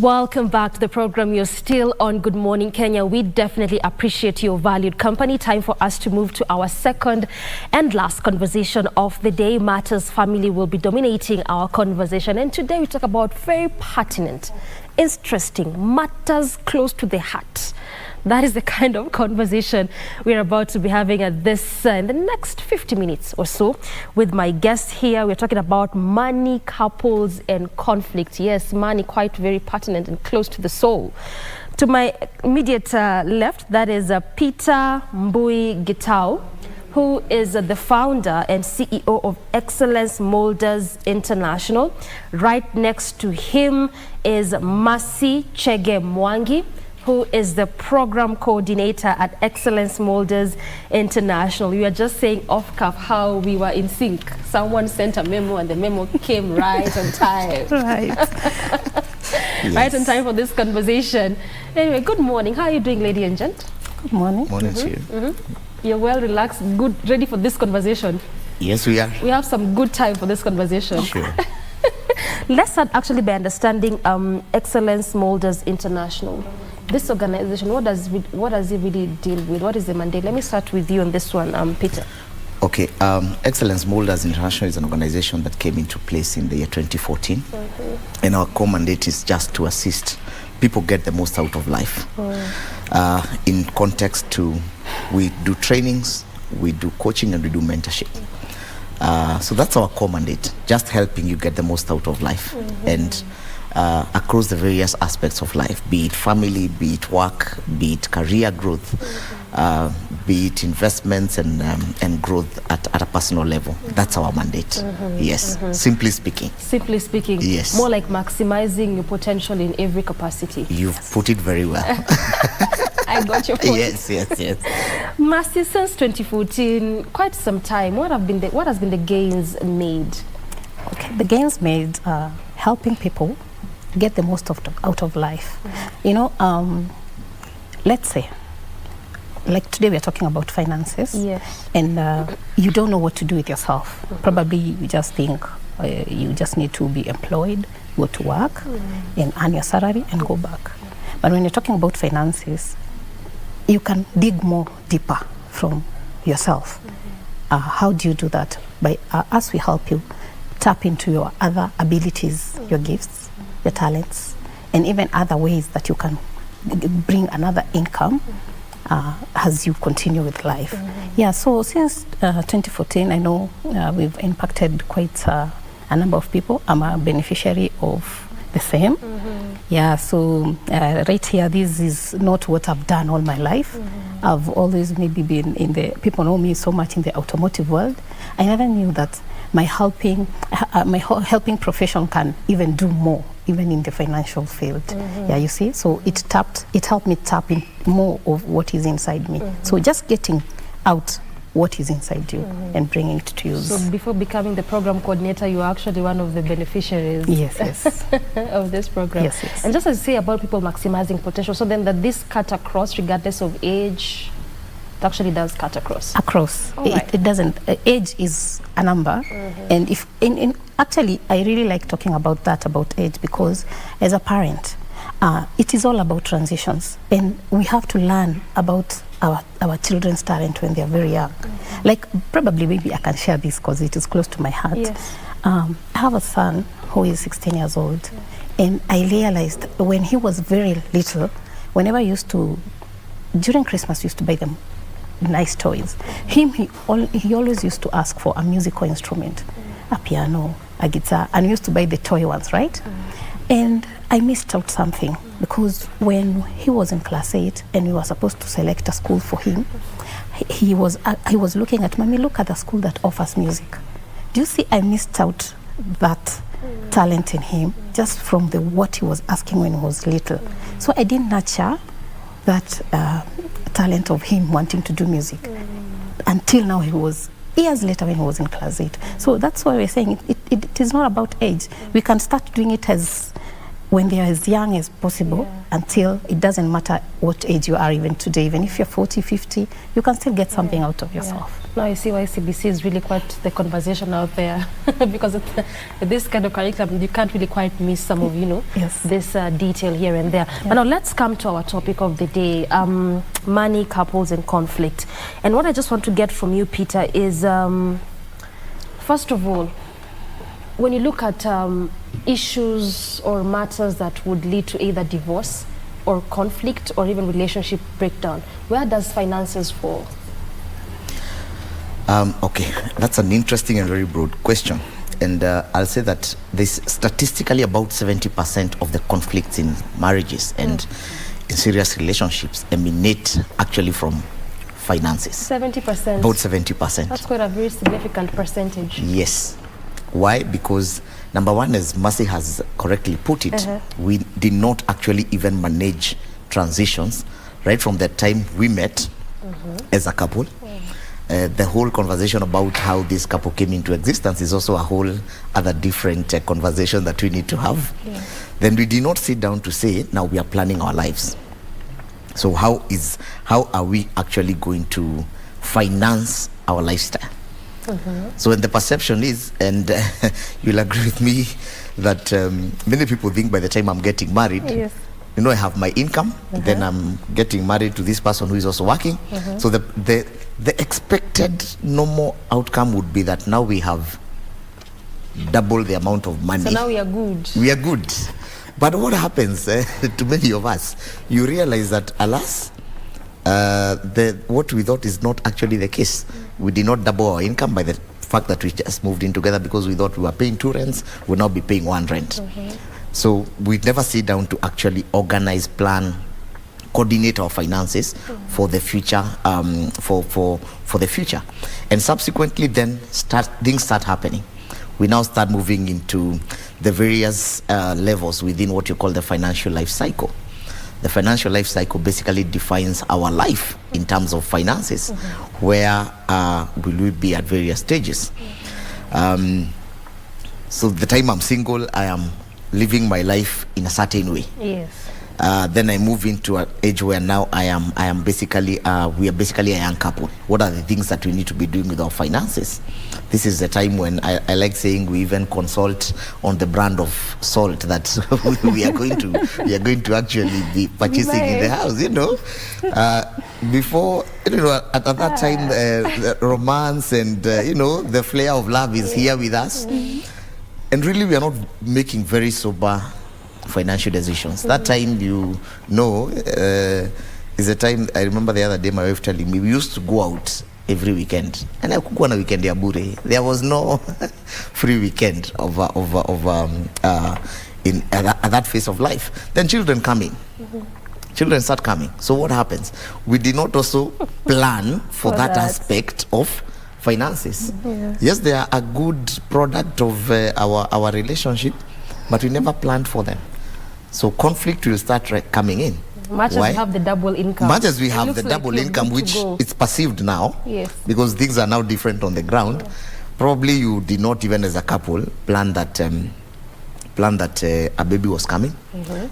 Welcome back to the program. You're still on Good Morning Kenya. We definitely appreciate your valued company. Time for us to move to our second and last conversation of the day. Matters family will be dominating our conversation. And today we talk about very pertinent, interesting matters close to the heart. That is the kind of conversation we're about to be having at this in the next 50 minutes or so with my guest here. We're talking about money, couples and conflict. Yes, money, quite very pertinent and close to the soul. To my immediate left, that is Peter Mbui Gitau, who is the founder and CEO of Excellence Molders International. Right next to him is Masi Chege Mwangi, who is the program coordinator at Excellence Molders International. We were just saying off cuff how we were in sync. Someone sent a memo and the memo came right on time. Right. Yes. Right on time for this conversation. Anyway, good morning. How are you doing, lady and gent? Good morning. Morning to you. You're well relaxed, good, ready for this conversation? Yes, we are. We have some good time for this conversation. Sure. Let's start actually by understanding Excellence Molders International. This organization, what does it really deal with? What is the mandate? Let me start with you on this one, Peter. Okay, Excellence Molders International is an organization that came into place in the year 2014. And our core mandate is just to assist people get the most out of life. In context to, we do trainings, we do coaching, and we do mentorship. So that's our core mandate, just helping you get the most out of life. And across the various aspects of life, be it family, be it work, be it career growth, be it investments and growth at a personal level. That's our mandate. Yes, simply speaking. Simply speaking. Yes. More like maximizing your potential in every capacity. You've put it very well. I got your point. Yes. Masi, since 2014, quite some time. What has been the gains made? Okay, the gains made helping people get the most out of life. You know, let's say, like today we're talking about finances. Yes. And you don't know what to do with yourself. Probably you just think you just need to be employed, go to work, and earn your salary and go back. But when you're talking about finances, you can dig more deeper from yourself. How do you do that? By us, we help you tap into your other abilities, your gifts, your talents, and even other ways that you can bring another income as you continue with life. Yeah, so since 2014, I know we've impacted quite a number of people. I'm a beneficiary of the same. Yeah, so right here, this is not what I've done all my life. I've always maybe been in the, people know me so much in the automotive world. I never knew that my helping profession can even do more, even in the financial field. Yeah, you see, so it helped me tap in more of what is inside me. So just getting out what is inside you and bringing it to use. So before becoming the program coordinator, you are actually one of the beneficiaries. Yes. of this program. Yes. And just as you say about people maximizing potential, so then that this cut across regardless of age, it actually does cut across. It doesn't. Age is a number, and if actually I really like talking about that, about age, because as a parent, it is all about transitions, and we have to learn about our children's talent when they are very young. Like probably maybe I can share this because it is close to my heart. Yes. I have a son who is 16 years old, and I realized when he was very little, whenever I used to, during Christmas, used to buy them nice toys. He always used to ask for a musical instrument, a piano, a guitar, and used to buy the toy ones, right? And I missed out something, because when he was in class 8 and we were supposed to select a school for him, he was looking at, Mommy, look at the school that offers music. Do you see, I missed out that talent in him just from what he was asking when he was little. So I didn't nurture that talent of him wanting to do music until now. He was years later when he was in class 8. So that's why we're saying it is not about age. We can start doing it as when they are as young as possible, until it doesn't matter what age you are even today. Even if you're 40, 50, you can still get something out of yourself. Now you see why CBC is really quite the conversation out there because this kind of curriculum, you can't really quite miss some of, Yes. this detail here and there. But now let's come to our topic of the day, money, couples and conflict. And what I just want to get from you, Peter, is first of all, when you look at issues or matters that would lead to either divorce or conflict or even relationship breakdown, where does finances fall? Okay, that's an interesting and very broad question. And I'll say that there's statistically about 70% of the conflicts in marriages and in serious relationships emanate actually from finances. 70%? About 70%. That's quite a very significant percentage. Yes. Why? Because number one, as Mercy has correctly put it, we did not actually even manage transitions right from the time we met as a couple. The whole conversation about how this couple came into existence is also a whole other different conversation that we need to have. Then we did not sit down to say, now we are planning our lives. So how are we actually going to finance our lifestyle? So when the perception is, and you'll agree with me, that many people think by the time I'm getting married, I have my income, then I'm getting married to this person who is also working. So the expected normal outcome would be that now we have double the amount of money. So now we are good. We are good. But what happens to many of us, you realize that, alas, what we thought is not actually the case. We did not double our income by the fact that we just moved in together because we thought we were paying 2 rents, we'll now be paying 1 rent. So we never sit down to actually organize, plan, coordinate our finances for the future, for the future. And subsequently then things start happening. We now start moving into the various levels within what you call the financial life cycle. The financial life cycle basically defines our life in terms of finances. Where will we be at various stages? So the time I'm single, I am living my life in a certain way. Then I move into an age where now we are basically a young couple. What are the things that we need to be doing with our finances? This is the time when I like saying we even consult on the brand of salt that we are going to actually be purchasing in the house. Before at that time, the romance and the flair of love is here with us, and really we are not making very sober financial decisions. That time, is a time. I remember the other day my wife telling me we used to go out every weekend, and I could go on a weekend bure. There was no free weekend at that phase of life. Then children come in. Children start coming. So what happens? We did not also plan for that aspect of finances. Yes, they are a good product of our relationship, but we never planned for them. So conflict will start coming in. Much as we have the double income. Much as we have the double income, which is perceived now, because things are now different on the ground. Probably you did not even as a couple plan that a baby was coming.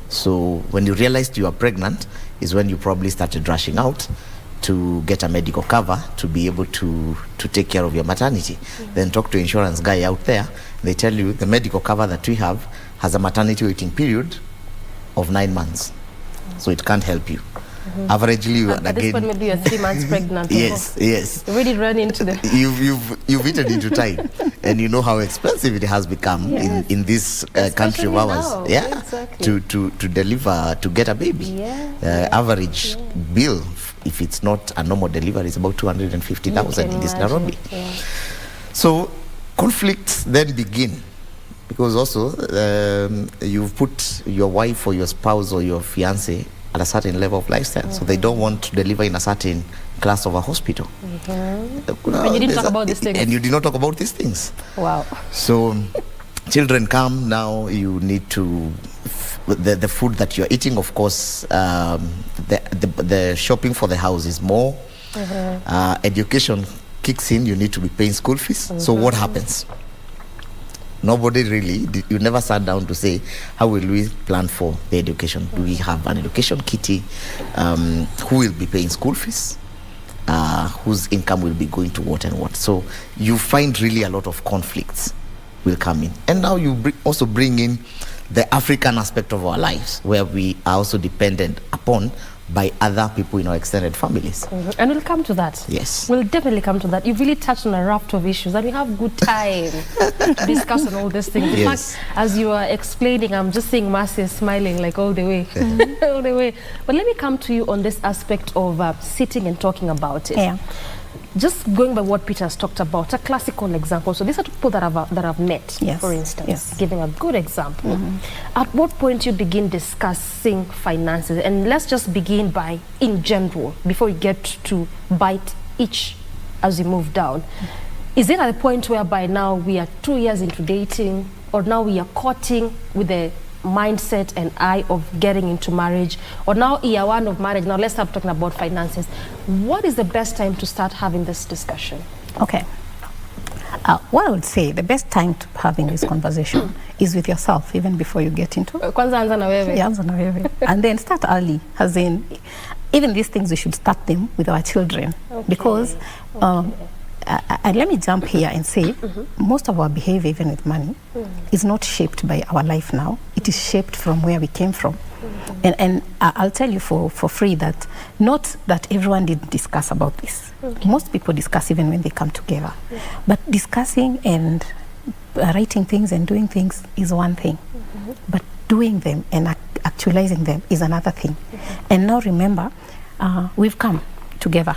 So when you realized you are pregnant is when you probably started rushing out to get a medical cover to be able to take care of your maternity. Then talk to insurance guy out there. They tell you the medical cover that we have has a maternity waiting period of 9 months. So it can't help you. Averagely, at this point, maybe you're 3 months pregnant. Yes. You really run into the... You've eaten into time. And you know how expensive it has become in this country of ours. Exactly. To deliver, to get a baby. Average bill, if it's not a normal delivery, is about 250,000 in this Nairobi. So conflicts then begin. Because also you've put your wife or your spouse or your fiance at a certain level of lifestyle, so they don't want to deliver in a certain class of a hospital. And you didn't talk about these things. And you did not talk about these things. Wow. So children come, now you need to, the food that you're eating, of course, the shopping for the house is more. Education kicks in, you need to be paying school fees. So what happens? Nobody really, you never sat down to say, how will we plan for the education? Do we have an education kitty? Who will be paying school fees? whose income will be going to what and what. So you find really a lot of conflicts will come in. And now you also bring in the African aspect of our lives, where we are also dependent upon by other people in our extended families. And we'll come to that. Yes. We'll definitely come to that. You've really touched on a raft of issues and we have good time to discuss on all these things. In Yes. fact, as you are explaining, I'm just seeing Marcia smiling like all the way. All the way. But let me come to you on this aspect of sitting and talking about it. Yeah. Just going by what Peter has talked about, a classical example. So these are people that have met, Yes. for instance, Yes. giving a good example. At what point you begin discussing finances? And let's just begin by, in general, before we get to bite each as we move down. Is it at a point whereby now we are 2 years into dating, or now we are courting with the mindset and eye of getting into marriage, or now year one of marriage? Now let's start talking about finances. What is the best time to start having this discussion? Okay. What I would say, the best time to having this conversation is with yourself, even before you get into it. Kwanza anza na wewe. Yeah, anza na wewe. And then start early, as in, even these things, we should start them with our children. Okay. Because let me jump here and say, most of our behavior, even with money, is not shaped by our life now. It is shaped from where we came from. And I'll tell you for free that not that everyone did discuss about this. Most people discuss even when they come together. But discussing and writing things and doing things is one thing. But doing them and actualizing them is another thing. And now remember, we've come together.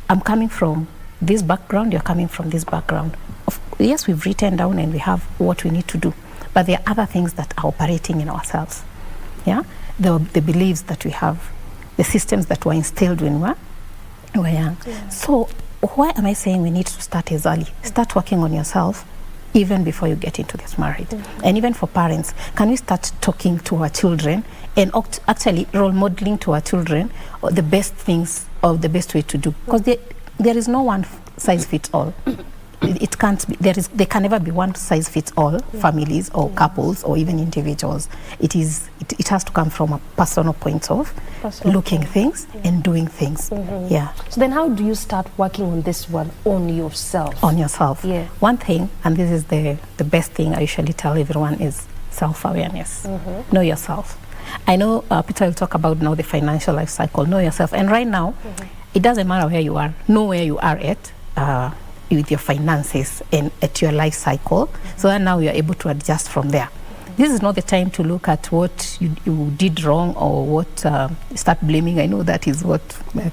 I'm coming from this background, you're coming from this background. Yes, we've written down and we have what we need to do, but there are other things that are operating in ourselves. Yeah, the beliefs that we have, the systems that were instilled when we were young. Yeah. So why am I saying we need to start as early? Start working on yourself even before you get into this marriage. And even for parents, can we start talking to our children and actually role modeling to our children the best things or the best way to do? Because there is no one size fits all. It can't be, there can never be one size fits all families or couples or even individuals. It has to come from a personal point of looking things and doing things. Yeah. So then how do you start working on this one on yourself? On yourself. Yeah. One thing, and this is the best thing I usually tell everyone, is self-awareness. Know yourself. I know Peter will talk about now the financial life cycle. Know yourself. And right now, it doesn't matter where you are. Know where you are at with your finances and at your life cycle, so that now you are able to adjust from there. This is not the time to look at what you did wrong or what start blaming. I know that is what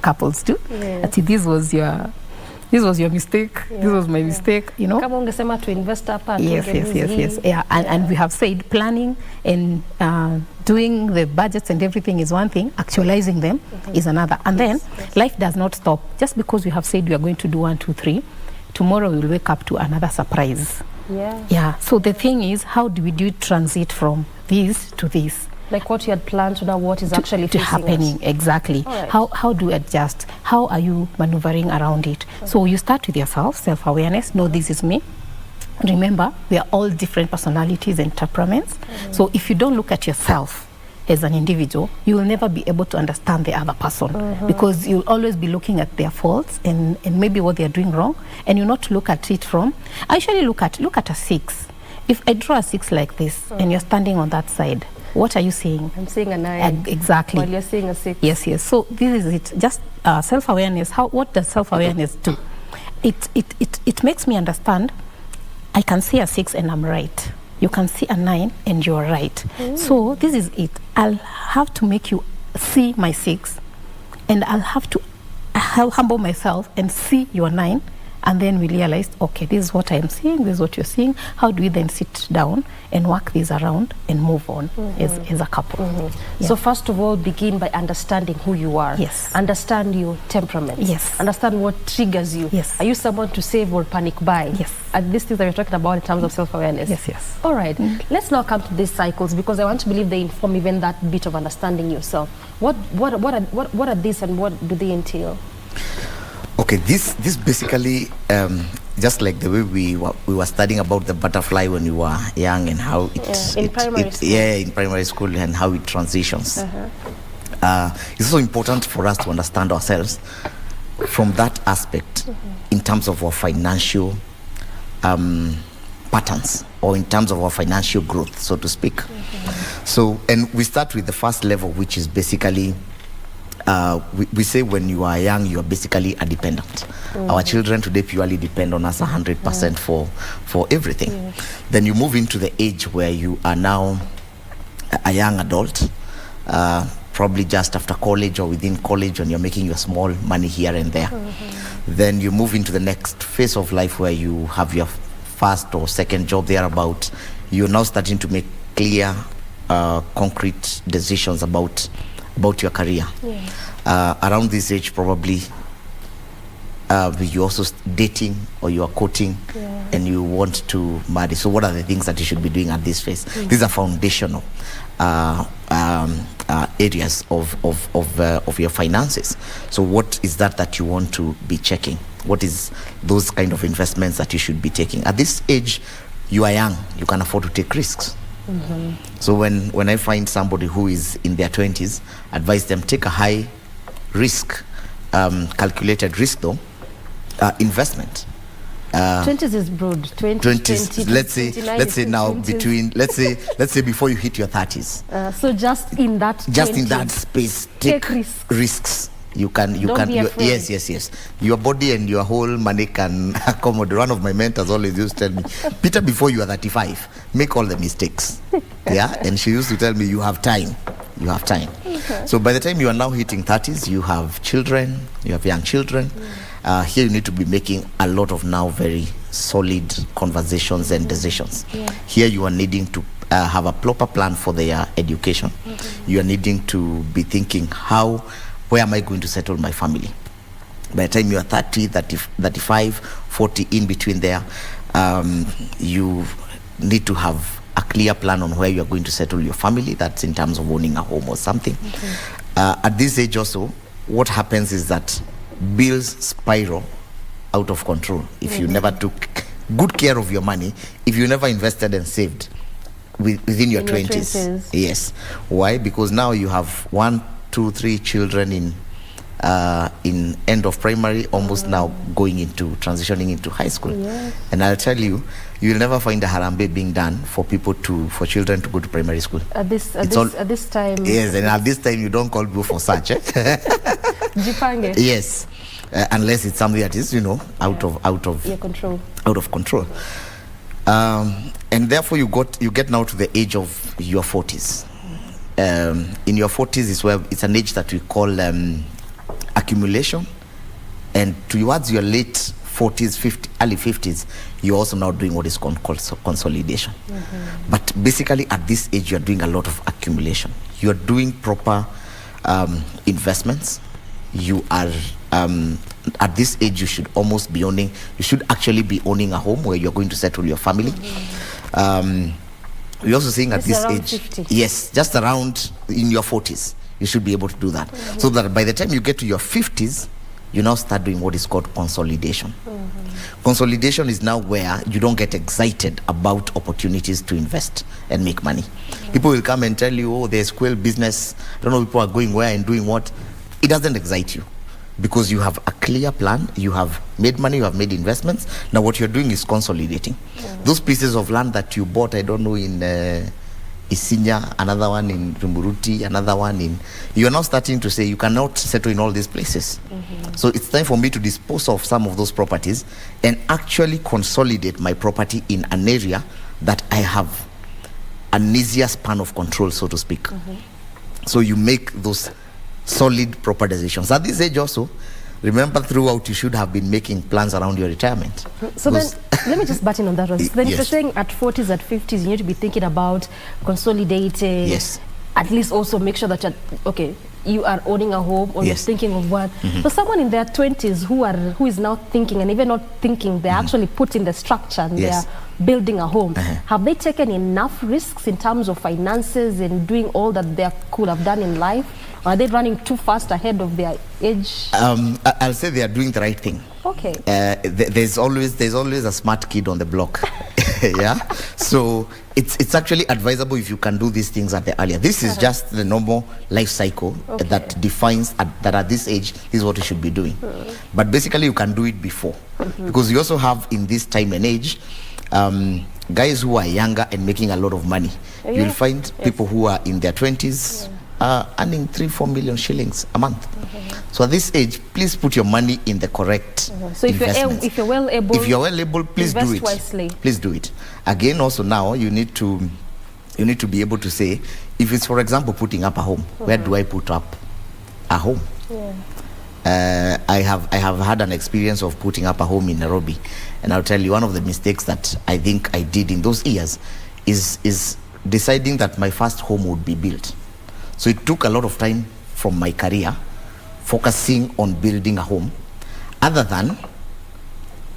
couples do. That this was your mistake. This was my mistake. You know. Kama ungesema to invest hapa. Yes. Yeah. And we have said planning and doing the budgets and everything is one thing. Actualizing them is another. And then life does not stop just because we have said we are going to do 1, 2, 3. Tomorrow we will wake up to another surprise. Yeah. So the thing is, how do we transit from this to this? Like what you had planned to now what is actually happening. Exactly. Right. How do you adjust? How are you maneuvering around it? So you start with yourself, self-awareness. No, this is me. Remember, we are all different personalities and temperaments. So if you don't look at yourself as an individual, you will never be able to understand the other person, because you'll always be looking at their faults and maybe what they're doing wrong, and you not look at it from, I usually look at a 6. If I draw a 6 like this and you're standing on that side, what are you seeing? I'm seeing a 9. Exactly. While you're seeing a 6. Yes. So this is it. Just self-awareness. What does self-awareness do? It makes me understand I can see a 6 and I'm right. You can see a 9 and you're right. So this is it. I'll have to make you see my 6, and I'll have to humble myself and see your 9, and then we realized, okay, this is what I'm seeing, this is what you're seeing. How do we then sit down and work this around and move on as a couple? Yeah. So first of all, begin by understanding who you are. Yes. Understand your temperament. Yes. Understand what triggers you. Yes. Are you someone to save or panic buy? Yes. And these things that we're talking about in terms of self-awareness. Yes. All right. Let's now come to these cycles, because I want to believe they inform even that bit of understanding yourself. What are these and what do they entail? Okay, this basically just like the way we were studying about the butterfly when we were young, and how in primary school. In primary school, and how it transitions. It's also important for us to understand ourselves from that aspect in terms of our financial patterns, or in terms of our financial growth, so to speak. So, and we start with the first level, which is basically, we say when you are young, you are basically a dependent. Our children today purely depend on us 100% for everything. Then you move into the age where you are now a young adult, probably just after college or within college, when you're making your small money here and there. Then you move into the next phase of life where you have your first or second job thereabout. You're now starting to make clear, concrete decisions about your career. Around this age, probably you're also dating, or you are courting, and you want to marry. So what are the things that you should be doing at this phase? These are foundational areas of your finances. So what is that you want to be checking? What is those kind of investments that you should be taking? At this age, you are young, you can afford to take risks. So when I find somebody who is in their 20s, advise them, take a high risk, calculated risk though, investment. 20s is broad. 20s, let's say now 20s. Between let's say before you hit your 30s. So just in that space, take risks. You can yes. Your body and your whole money can accommodate. One of my mentors always used to tell me, Peter, before you are 35, make all the mistakes. And she used to tell me, you have time. So by the time you are now hitting 30s, you have children, you have young children. Here you need to be making a lot of now very solid conversations and decisions. Here you are needing to have a proper plan for their education. You are needing to be thinking, where am I going to settle my family? By the time you are 30, 35, 40, in between there, you need to have a clear plan on where you are going to settle your family. That's in terms of owning a home or something. At this age also, what happens is that bills spiral out of control if you never took good care of your money, if you never invested and saved within your 20s. Yes. Why? Because now you have 1, 2, 3 children in end of primary, almost now transitioning into high school. And I'll tell you, you'll never find a harambe being done for children to go to primary school. At this time. Yes, and at this time you don't call people for such. Jipange. Yes, unless it's something that is out of control. Out of control. And therefore you get now to the age of your 40s. In your 40s is where it's an age that we call accumulation, and towards your late 40s, early 50s, you're also now doing what is called consolidation. But basically at this age, you're doing a lot of accumulation. You're doing proper investments. You are at this age, you should actually be owning a home where you're going to settle your family. We're also saying at this age, 50. yes, just around in your 40s, you should be able to do that. So that by the time you get to your 50s, you now start doing what is called consolidation. Consolidation is now where you don't get excited about opportunities to invest and make money. People will come and tell you, oh, there's quail business. I don't know, people are going where and doing what. It doesn't excite you because you have a clear plan. You have made money, you have made investments. Now what you're doing is consolidating. Those pieces of land that you bought, I don't know, in Isinya, another one in Rimburuti, another one in... You're now starting to say you cannot settle in all these places. So it's time for me to dispose of some of those properties and actually consolidate my property in an area that I have an easier span of control, so to speak. So you make those solid proper decisions. At this age also, remember throughout you should have been making plans around your retirement. So then, let me just butt in on that one. So then if you're saying at 40s, at 50s, you need to be thinking about consolidating. Yes. At least also make sure that you are owning a home, or you're thinking of one. So someone in their 20s who is now thinking, and even not thinking, they're actually putting the structure and they're building a home. Have they taken enough risks in terms of finances and doing all that they could have done in life? Or are they running too fast ahead of their age? I'll say they are doing the right thing. Okay. There's always a smart kid on the block. Yeah, so it's actually advisable if you can do these things at the earlier. This is just the normal life cycle that defines that at this age this is what you should be doing. But basically you can do it before, because you also have in this time and age guys who are younger and making a lot of money. You'll find people who are in their 20s earning 3-4 million shillings a month. So at this age, please put your money in the correct so investments. if you're well able, please do it. Wisely. Please do it. Again, also now you need to be able to say, if it's for example putting up a home, where do I put up a home? I have had an experience of putting up a home in Nairobi, and I'll tell you one of the mistakes that I think I did in those years is deciding that my first home would be built. So it took a lot of time from my career focusing on building a home other than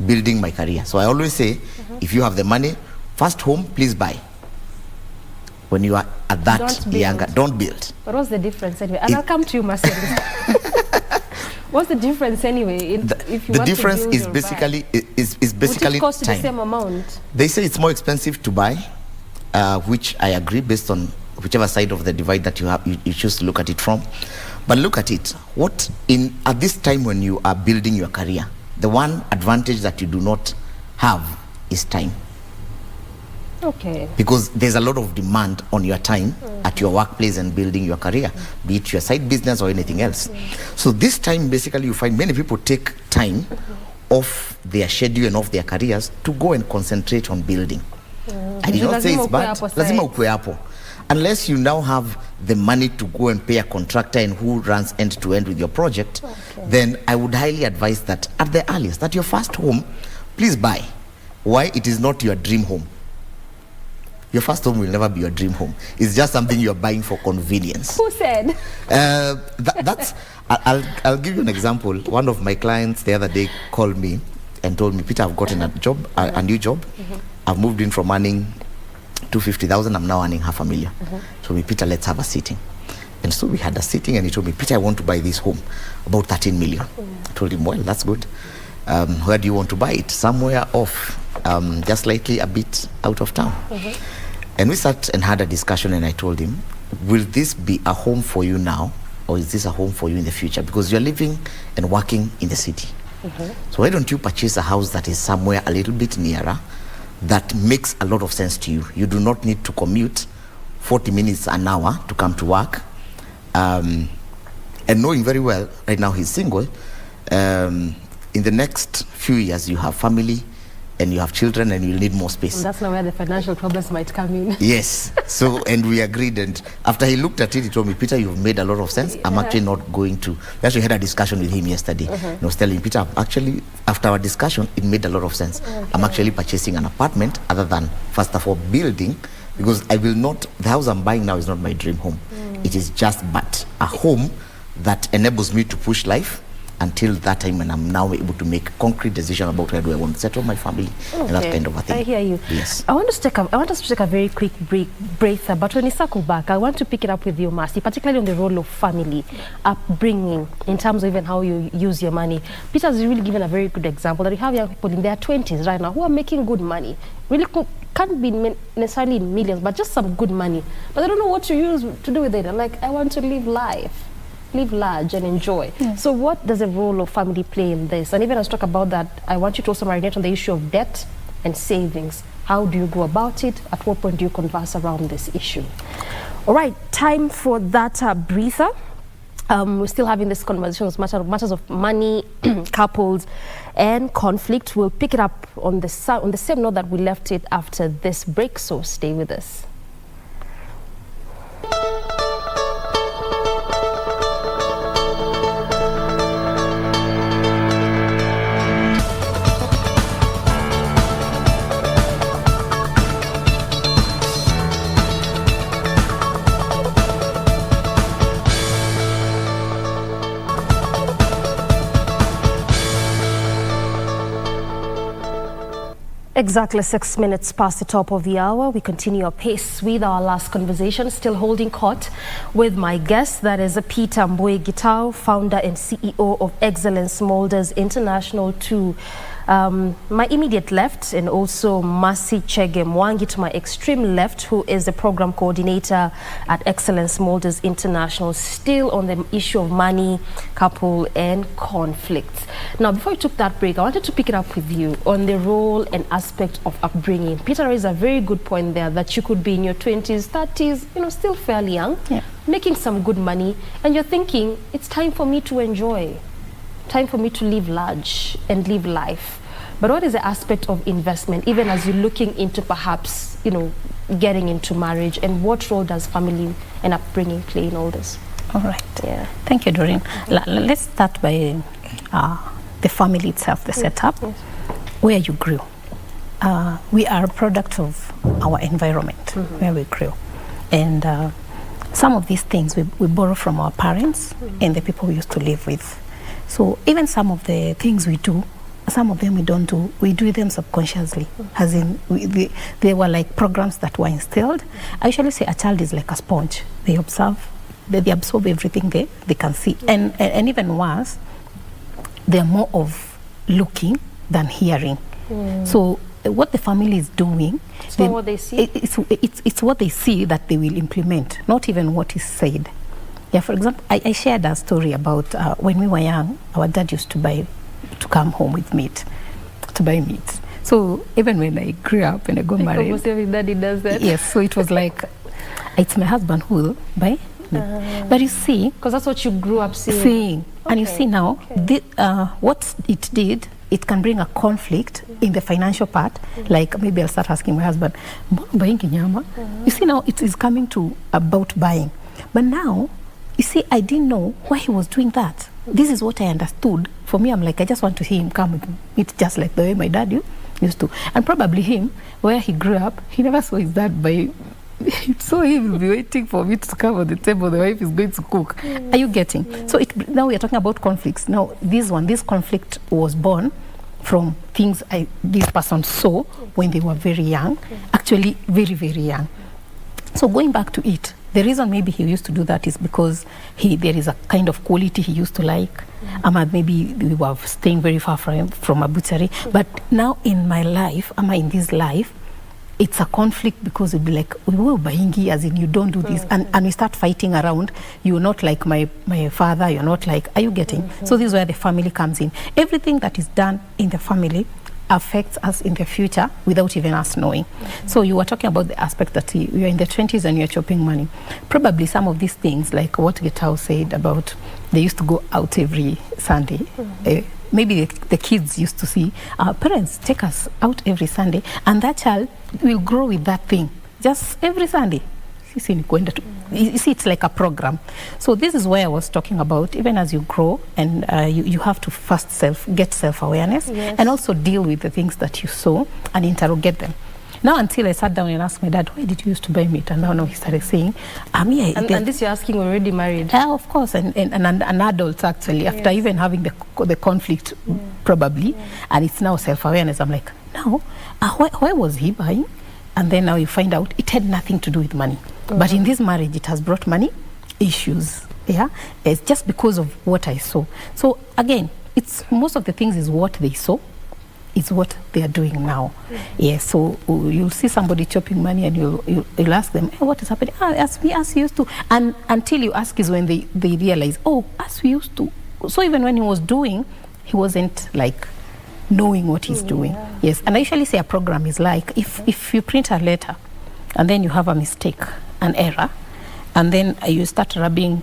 building my career. So I always say, if you have the money, first home, please buy. When you are at that younger, don't build. But what's the difference anyway? And I'll come to you, Marcel. What's the difference anyway? If you the want difference to build is basically Would it cost time. the same amount? They say it's more expensive to buy, which I agree based on whichever side of the divide that you choose to look at it from. But look at it. At this time when you are building your career, the one advantage that you do not have is time. Okay. Because there's a lot of demand on your time at your workplace and building your career, be it your side business or anything else. So this time, basically, you find many people take time off their schedule and off their careers to go and concentrate on building. I did not say it's bad. Lazima ukue hapo. Unless you now have the money to go and pay a contractor and who runs end to end with your project, then I would highly advise that at the earliest, that your first home, please buy. Why? It is not your dream home. Your first home will never be your dream home. It's just something you're buying for convenience. Who said? I'll give you an example. One of my clients the other day called me and told me, Peter, I've gotten a new job. I've moved in from earning 250,000. I'm now earning 500,000. So me, Peter, let's have a sitting. And so we had a sitting, and he told me, Peter, I want to buy this home, about 13 million. I told him, well, that's good. Where do you want to buy it? Somewhere off, just slightly a bit out of town. And we sat and had a discussion, and I told him, will this be a home for you now, or is this a home for you in the future? Because you're living and working in the city. So why don't you purchase a house that is somewhere a little bit nearer, that makes a lot of sense to you? You do not need to commute 40 minutes an hour to come to work. And knowing very well, right now he's single, in the next few years you have family and you have children and you'll need more space. And that's not where the financial problems might come in. Yes. So, and we agreed, and after he looked at it, he told me, Peter, you've made a lot of sense. I'm actually not going to. We actually had a discussion with him yesterday. And I was telling Peter, actually, after our discussion, it made a lot of sense. I'm actually purchasing an apartment other than, first of all, building, because I will not, the house I'm buying now is not my dream home. It is just but a home that enables me to push life until that time when I'm now able to make concrete decision about where do I want to settle my family and that kind of a thing. I hear you. Yes. I want us to take a very quick break, but when we circle back, I want to pick it up with you, Marcy, particularly on the role of family upbringing in terms of even how you use your money. Peter has really given a very good example that you have young people in their 20s right now who are making good money. Really can't be necessarily in millions, but just some good money. But they don't know what to do with it. They're like, I want to live life. Live large and enjoy. So what does the role of family play in this? And even as talk about that, I want you to also marinate on the issue of debt and savings. How do you go about it? At what point do you converse around this issue? All right, time for that breather. We're still having this conversation on matters of money, couples, and conflict. We'll pick it up on the same note that we left it after this break, so stay with us. Exactly 6 minutes past the top of the hour. We continue our pace with our last conversation, still holding court with my guest, that is Peter Mbui Gitau, founder and CEO of Excellence Molders International, to My immediate left, and also Mercy Chege Mwangi to my extreme left, who is the program coordinator at Excellence Molders International, still on the issue of money, couple and conflicts. Now, before we took that break, I wanted to pick it up with you on the role and aspect of upbringing. Peter raised a very good point there, that you could be in your 20s, 30s, you know, still fairly young, making some good money, and you're thinking, it's time for me to enjoy, time for me to live large and live life. But what is the aspect of investment, even as you're looking into perhaps, you know, getting into marriage, and what role does family and upbringing play in all this? All right. Yeah. Thank you, Doreen. Let's start by the family itself, the setup, where you grew. We are a product of our environment, where we grew. And some of these things we borrow from our parents and the people we used to live with. So even some of the things we do, some of them we don't do, we do them subconsciously, as in they were like programs that were instilled. I usually say a child is like a sponge. They observe, they absorb everything they can see. And even worse, they're more of looking than hearing. So what the family is doing, it's not what they see. It's what they see that they will implement, not even what is said. Yeah, for example, I shared a story about when we were young, our dad used to come home with meat, to buy meat. So even when I grew up and I got married, almost every daddy does that. Yes, so it was like, it's my husband who will buy meat. But you see, because that's what you grew up seeing. And you see now, what it did, it can bring a conflict in the financial part. Like maybe I'll start asking my husband, buying kinyama? You see now it is coming to about buying. But now, you see, I didn't know why he was doing that. This is what I understood. For me, I'm like, I just want to see him come with meat, just like the way my dad used to. And probably him, where he grew up, he never saw his dad buy. So he will be waiting for me to come on the table. The wife is going to cook. Are you getting? So now we are talking about conflicts. Now this conflict was born from things this person saw when they were very young, actually very, very young. So going back to it, the reason maybe he used to do that is because there is a kind of quality he used to like. Maybe we were staying very far from a butchery. But now in my life, in this life, it's a conflict because we'll be like, we were buying, as in you don't do this. And we start fighting around, you're not like my father, you're not like, are you getting? So this is where the family comes in. Everything that is done in the family affects us in the future without even us knowing. So you were talking about the aspect that you're in the 20s and you're chopping money. Probably some of these things, like what Getao said about they used to go out every Sunday. Maybe the kids used to see our parents take us out every Sunday, and that child will grow with that thing just every Sunday. You see, it's like a program. So this is where I was talking about, even as you grow, and you have to first get self-awareness, and also deal with the things that you saw and interrogate them. Now, until I sat down and asked my dad, why did you used to buy meat? And now he started saying, and this you're asking already married? Of course, and an adult actually, after even having the conflict, probably, and it's now self-awareness. I'm like, no, why was he buying? And then now you find out it had nothing to do with money. But in this marriage, it has brought money issues. Yeah, it's just because of what I saw. So again, it's most of the things is what they saw. Is what they are doing now. Yes, so you'll see somebody chopping money and you'll ask them, hey, what is happening? As we used to. And until you ask is when they realize, oh, as we used to. So even when he was doing, he wasn't like knowing what he's doing. Yes, and I usually say a program is like, if you print a letter and then you have a mistake, an error, and then you start rubbing,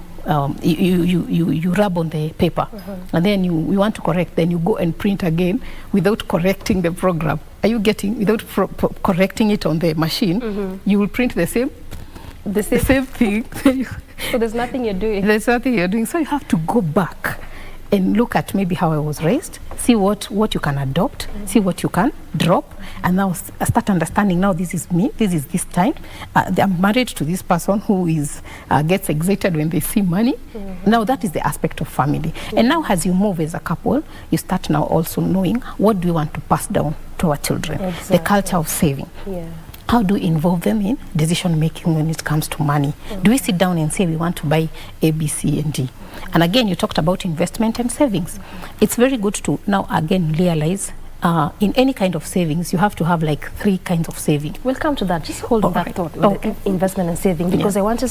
you rub on the paper, and then you want to correct, then you go and print again without correcting the program. Are you getting? Without correcting it on the machine, you will print the same thing. So there's nothing you're doing. There's nothing you're doing. So you have to go back and look at maybe how I was raised, see what you can adopt, see what you can drop, and now start understanding, now this is me, this is this time. I'm married to this person who is gets excited when they see money. Now that is the aspect of family. And now as you move as a couple, you start now also knowing what do we want to pass down to our children. The culture of saving. How do we involve them in decision making when it comes to money? Do we sit down and say we want to buy A, B, C, and D? And again, you talked about investment and savings. It's very good to now again realize in any kind of savings, you have to have like 3 kinds of saving. We'll come to that. Just hold on that Right. thought. Okay. Investment and saving, because Yeah. I want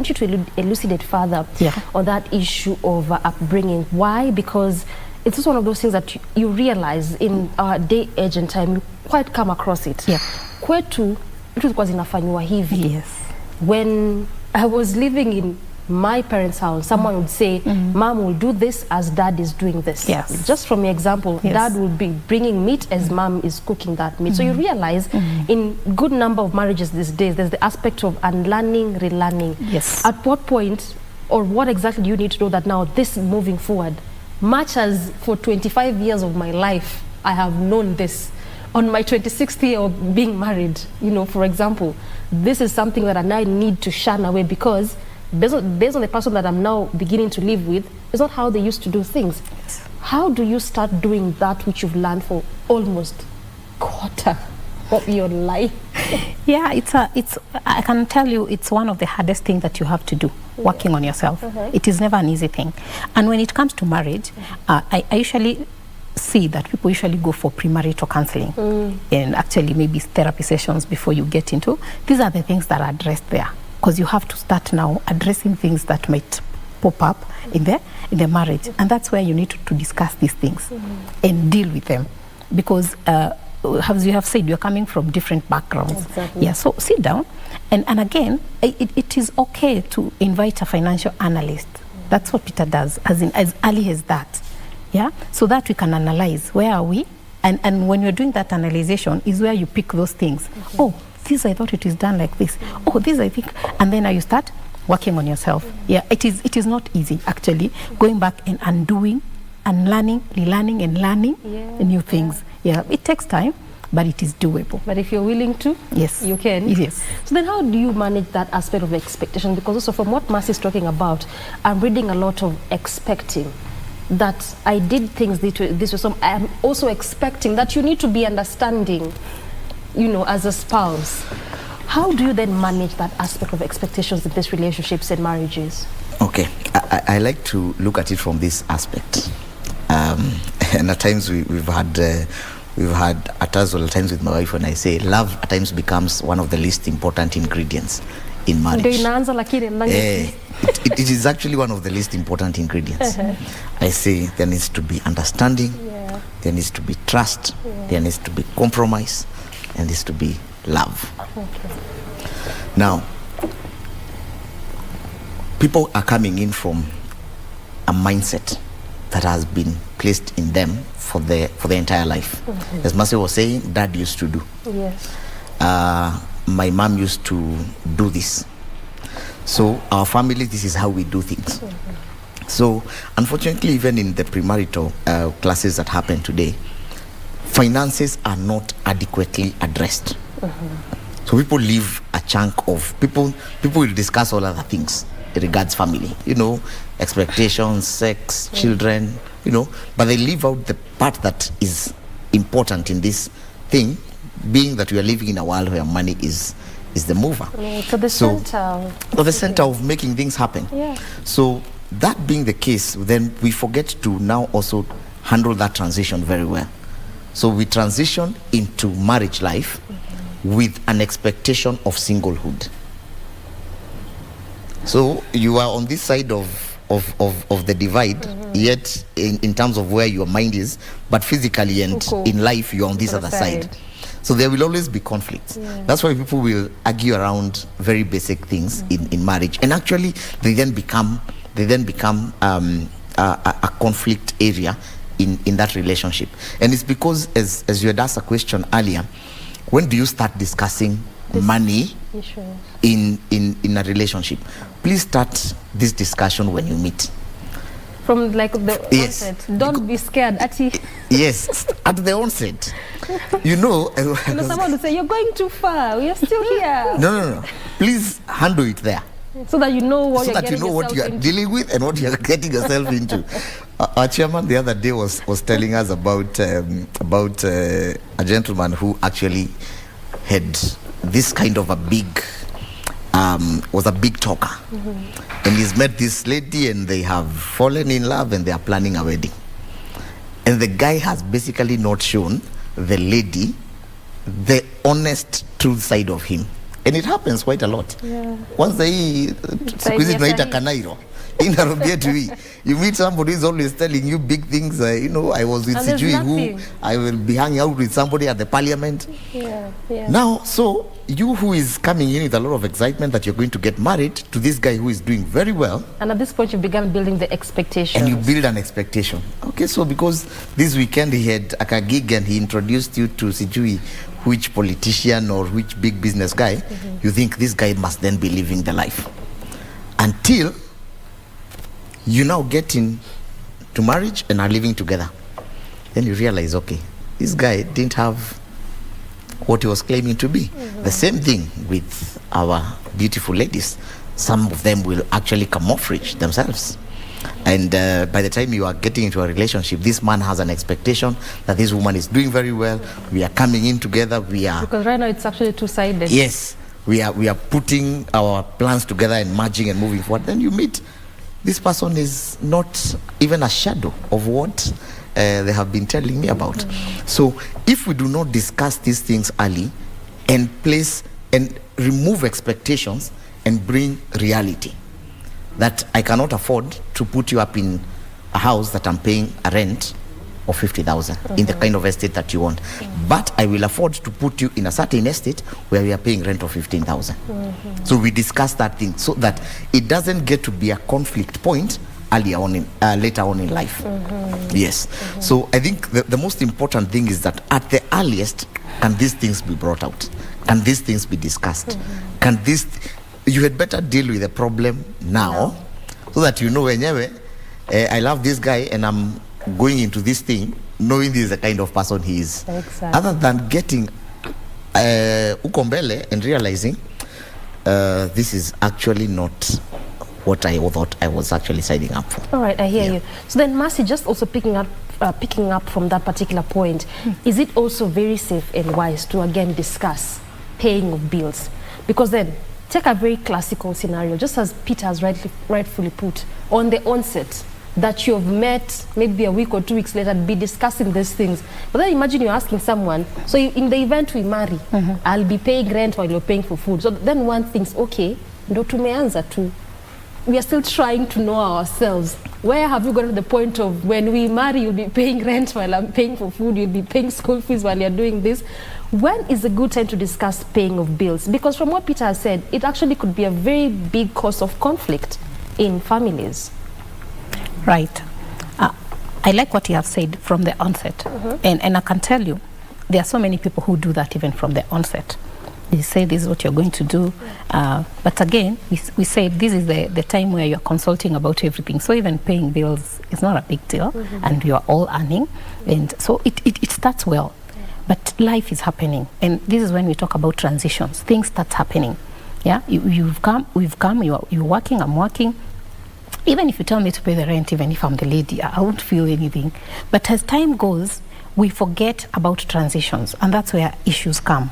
you to elucidate further on that issue of upbringing. Why? Because it's just one of those things that you realize in our day, age, and time. You quite come across it. Yeah. Kwetu, vitu zilikuwa zinafanywa hivi. Yes. When I was living in my parents' house, someone would say, Mom will do this as Dad is doing this. Yes. Just from your example, Yes. Dad will be bringing meat as Mom is cooking that meat. So you realize in good number of marriages these days, there's the aspect of unlearning, relearning. Yes. At what point, or what exactly do you need to know that now this moving forward, much as for 25 years of my life, I have known this. On my 26th year of being married, you know, for example, this is something that I now need to shun away, because based on the person that I'm now beginning to live with, it's not how they used to do things. How do you start doing that which you've learned for almost quarter of your life? Yeah, I can tell you, it's one of the hardest things that you have to do, working on yourself. It is never an easy thing. And when it comes to marriage, I usually see that people usually go for premarital counseling and actually maybe therapy sessions before you get into. These are the things that are addressed there, because you have to start now addressing things that might pop up in the marriage, and that's where you need to discuss these things and deal with them, because as you have said, you're coming from different backgrounds. Exactly. Yeah, so sit down, and again, it is okay to invite a financial analyst. That's what Peter does, as early as that. Yeah, so that we can analyze where are we, and when you're doing that analyzation is where you pick those things. Oh, this I thought it is done like this. Oh, this I think, and then you start working on yourself. Yeah, it is not easy actually, going back and undoing and learning, relearning and learning new things. Yeah, it takes time, but it is doable. But if you're willing to, yes, you can. Yes. So then how do you manage that aspect of expectation? Because also from what Mercy is talking about, I'm reading a lot of expecting that I did things this way. So I'm also expecting that you need to be understanding, you know, as a spouse. How do you then manage that aspect of expectations in these relationships and marriages? Okay, I like to look at it from this aspect. And at times we've had a tussle at times with my wife when I say love at times becomes one of the least important ingredients in marriage. It is actually one of the least important ingredients. I say there needs to be understanding, there needs to be trust, there needs to be compromise, and there needs to be love. Now, people are coming in from a mindset that has been placed in them for their entire life. As Mercy was saying, Dad used to do. Yes. My mom used to do this. So our family, this is how we do things. So unfortunately, even in the premarital classes that happen today, finances are not adequately addressed. So people leave a chunk of people will discuss all other things in regards family, you know, expectations, sex, children, you know, but they leave out the part that is important in this thing, being that we are living in a world where money is the mover. So the center. The center of making things happen. Yeah. So that being the case, then we forget to now also handle that transition very well. So we transition into marriage life with an expectation of singlehood. So you are on this side of the divide, yet in terms of where your mind is, but physically and in life you're on this other side. So there will always be conflict. That's why people will argue around very basic things in marriage, and actually they then become a conflict area in that relationship. And it's because, as you had asked a question earlier, when do you start discussing money in a relationship? Please start this discussion when you meet. From like the onset. Don't be scared. Yes, at the onset. You know, someone will say, you're going too far. We are still here. No. Please handle it there. So that you know what you are dealing with and what you are getting yourself into. Our chairman the other day was telling us about a gentleman who actually had this kind of a big was a big talker, and he's met this lady and they have fallen in love and they are planning a wedding. And the guy has basically not shown the lady the honest truth side of him. And it happens quite a lot. Yeah. Once siku hizi tunaita kanairo in Nairobi yetu hii, you meet somebody who's always telling you big things, you know, I was with Sijui who, I will be hanging out with somebody at the parliament. Yeah, yeah. Now, so you who is coming in with a lot of excitement that you're going to get married to this guy who is doing very well. And at this point you began building the expectations. And you build an expectation. Okay, so because this weekend he had a gig and he introduced you to Sijui, which politician or which big business guy, you think this guy must then be living the life. Until you now get into marriage and are living together. Then you realize, okay, this guy didn't have what he was claiming to be. The same thing with our beautiful ladies. Some of them will actually come off rich themselves. And by the time you are getting into a relationship, this man has an expectation that this woman is doing very well. We are coming in together. We are, because right now it's actually two-sided. Yes, we are putting our plans together and merging and moving forward. Then you meet, this person is not even a shadow of what they have been telling me about. So if we do not discuss these things early and place and remove expectations and bring reality, that I cannot afford to put you up in a house that I'm paying a rent of 50,000 in the kind of estate that you want, but I will afford to put you in a certain estate where we are paying rent of 15,000. So we discuss that thing so that it doesn't get to be a conflict point earlier on in, later on in life. Yes. So I think the most important thing is that at the earliest, can these things be brought out? Can these things be discussed? Can this, you had better deal with the problem now, so that you know, wenyewe, I love this guy and I'm going into this thing knowing this is the kind of person he is. Exactly. Other than getting ukombele and realizing this is actually not what I thought I was actually signing up for. All right, I hear you. So then, Mercy, just also picking up from that particular point, is it also very safe and wise to again discuss paying of bills? Because then, take a very classical scenario, just as Peter has rightfully put, on the onset, that you've met maybe a week or 2 weeks later and be discussing these things. But then imagine you're asking someone, so in the event we marry, I'll be paying rent while you're paying for food. So then one thinks, okay, ndo tumeanza tu. We are still trying to know ourselves. Where have you got to the point of when we marry, you'll be paying rent while I'm paying for food, you'll be paying school fees while you're doing this? When is a good time to discuss paying of bills? Because from what Peter has said, it actually could be a very big cause of conflict in families. Right. I like what you have said from the onset. And I can tell you, there are so many people who do that even from the onset. They say this is what you're going to do. But again, we say this is the time where you're consulting about everything. So even paying bills is not a big deal, and you're all earning. And so it starts well. But life is happening. And this is when we talk about transitions. Things start happening. Yeah, we've come, you're working, I'm working. Even if you tell me to pay the rent, even if I'm the lady, I won't feel anything. But as time goes, we forget about transitions, and that's where issues come.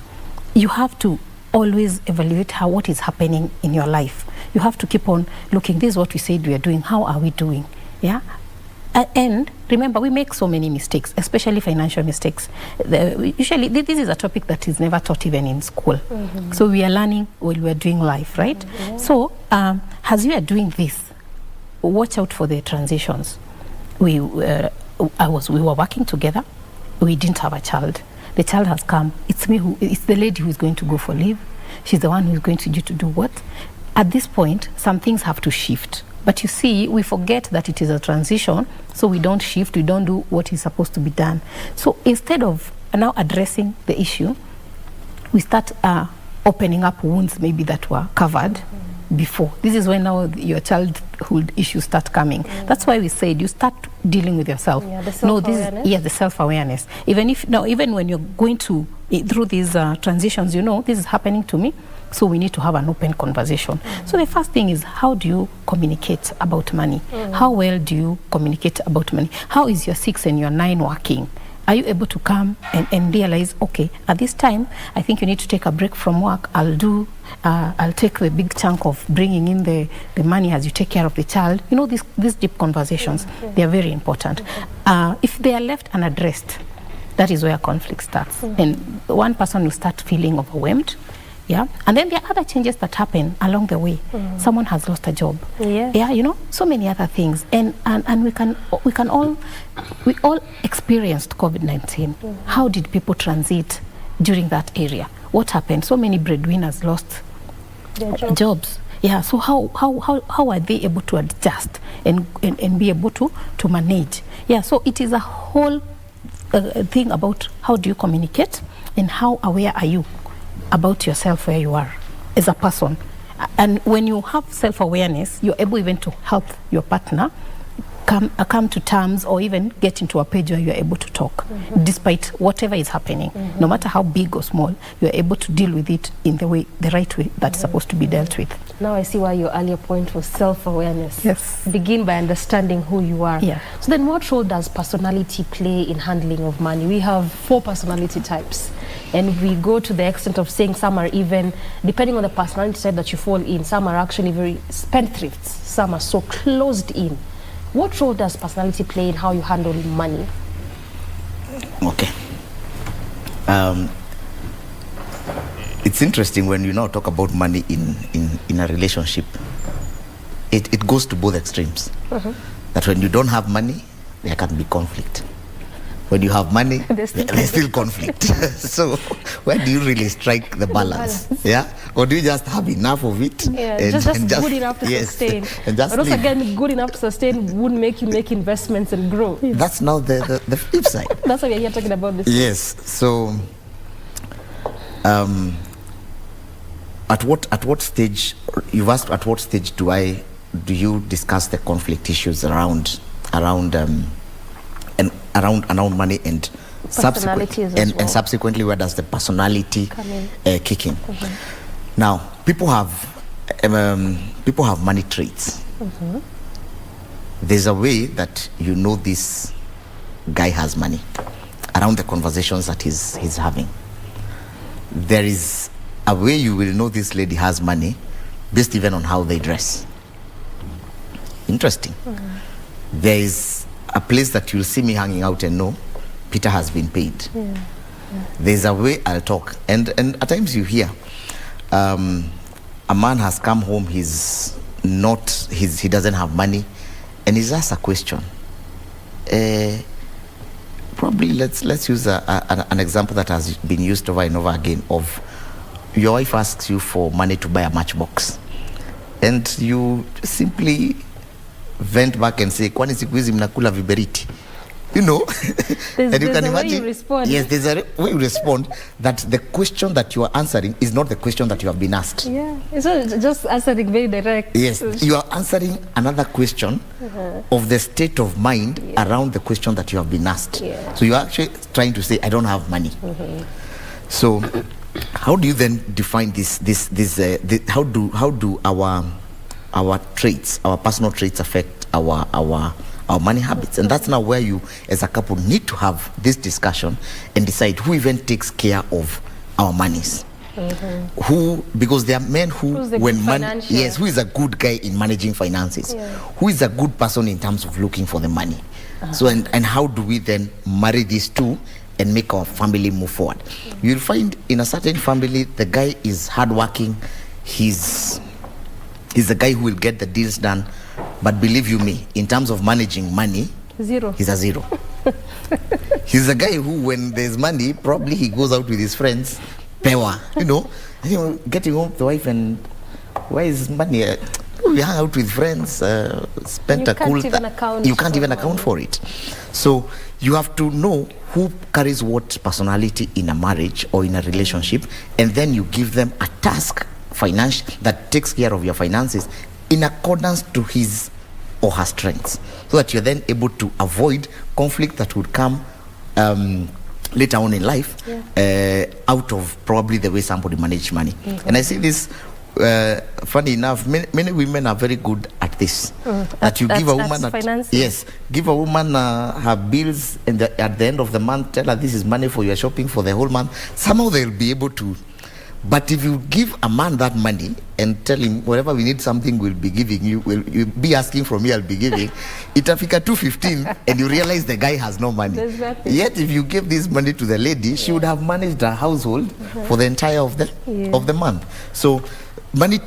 You have to always evaluate what is happening in your life. You have to keep on looking, this is what we said we are doing, how are we doing? Yeah. And remember, we make so many mistakes, especially financial mistakes. Usually, this is a topic that is never taught even in school. So we are learning while we are doing life, right? So as you are doing this, watch out for the transitions. We were working together. We didn't have a child. The child has come. It's the lady who is going to go for leave. She's the one who is going to do what? At this point, some things have to shift. But you see, we forget that it is a transition, so we don't shift, we don't do what is supposed to be done. So instead of now addressing the issue, we start opening up wounds maybe that were covered before. This is when now your childhood issues start coming. That's why we said you start dealing with yourself. Yeah, the self-awareness. The self-awareness. Even when you're going through these transitions, you know, this is happening to me, so we need to have an open conversation. So the first thing is, how do you communicate about money? How well do you communicate about money? How is your 6 and your 9 working? Are you able to come and realize, okay, at this time, I think you need to take a break from work. I'll take the big chunk of bringing in the money as you take care of the child. You know, these deep conversations, they are very important. If they are left unaddressed, that is where conflict starts. And one person will start feeling overwhelmed. Yeah, and then there are other changes that happen along the way. Someone has lost a job. Yeah, you know, so many other things, and we all experienced COVID-19. How did people transit during that area? What happened? So many breadwinners lost their jobs. Yeah, so how are they able to adjust and be able to manage? Yeah, so it is a whole thing about how do you communicate and how aware are you about yourself, where you are as a person. And when you have self-awareness, you're able even to help your partner come to terms, or even get into a page where you're able to talk despite whatever is happening. No matter how big or small, you're able to deal with it in the right way that's supposed to be dealt with. Now I see why your earlier point was self-awareness. Yes. Begin by understanding who you are. Yeah. So then what role does personality play in handling of money? We have 4 personality types, and we go to the extent of saying some are even, depending on the personality type that you fall in, some are actually very spendthrifts, some are so closed in. What role does personality play in how you handle money? Okay. It's interesting when you now talk about money in a relationship. It goes to both extremes. That when you don't have money, there can be conflict. When you have money, there's still conflict. So where do you really strike the balance? Yeah? Or do you just have enough of it? Yeah, just good enough to sustain. And just but also again, good enough to sustain would make you make investments and grow. Yeah. That's now the flip side. That's why we're here talking about this. Yes. So at what stage, you've asked at what stage do you discuss the conflict issues around money and subsequently where does the personality kick in? Now people have money traits. There's a way that you know this guy has money around the conversations that he's having. There is a way you will know this lady has money based even on how they dress. Interesting. There is a place that you'll see me hanging out and know Peter has been paid. There's a way I'll talk, and at times you hear a man has come home, he doesn't have money, and he's asked a question. Probably let's use an example that has been used over and over again of your wife asks you for money to buy a matchbox, and you simply vent back and say, kwani siku hizi mnakula viberiti? You know, and you can imagine. Way you respond. Yes, there's a way you respond that the question that you are answering is not the question that you have been asked. Yeah, it's just answering very direct. Yes, you are answering another question of the state of mind around the question that you have been asked. So you are actually trying to say, I don't have money. So how do you then define this how do our traits, our personal traits affect our money habits? And that's now where you as a couple need to have this discussion and decide who even takes care of our monies. Who, because there are men who, when money, yes, who is a good guy in managing finances, who is a good person in terms of looking for the money. So and how do we then marry these two and make our family move forward? You'll find in a certain family the guy is hardworking, he's a guy who will get the deals done, but believe you me, in terms of managing money, he's a zero. He's a guy who, when there's money, probably he goes out with his friends, pewa, getting home to the wife, and where is money? We hang out with friends, spent a cool time. You can't even account for it. So you have to know who carries what personality in a marriage or in a relationship, and then you give them a task that takes care of your finances in accordance to his or her strengths, so that you're then able to avoid conflict that would come later on in life out of probably the way somebody managed money. And I say this funny enough, many women are very good at this. That you give a woman finances. give a woman her bills, and at the end of the month, tell her this is money for your shopping for the whole month. Somehow they'll be able to. But if you give a man that money and tell him whenever we need something, we'll be giving you, you'll be asking from me, I'll be giving. Itafika 2:15, and you realize the guy has no money. Exactly. Yet if you give this money to the lady, she would have managed her household for the entire of the month. So money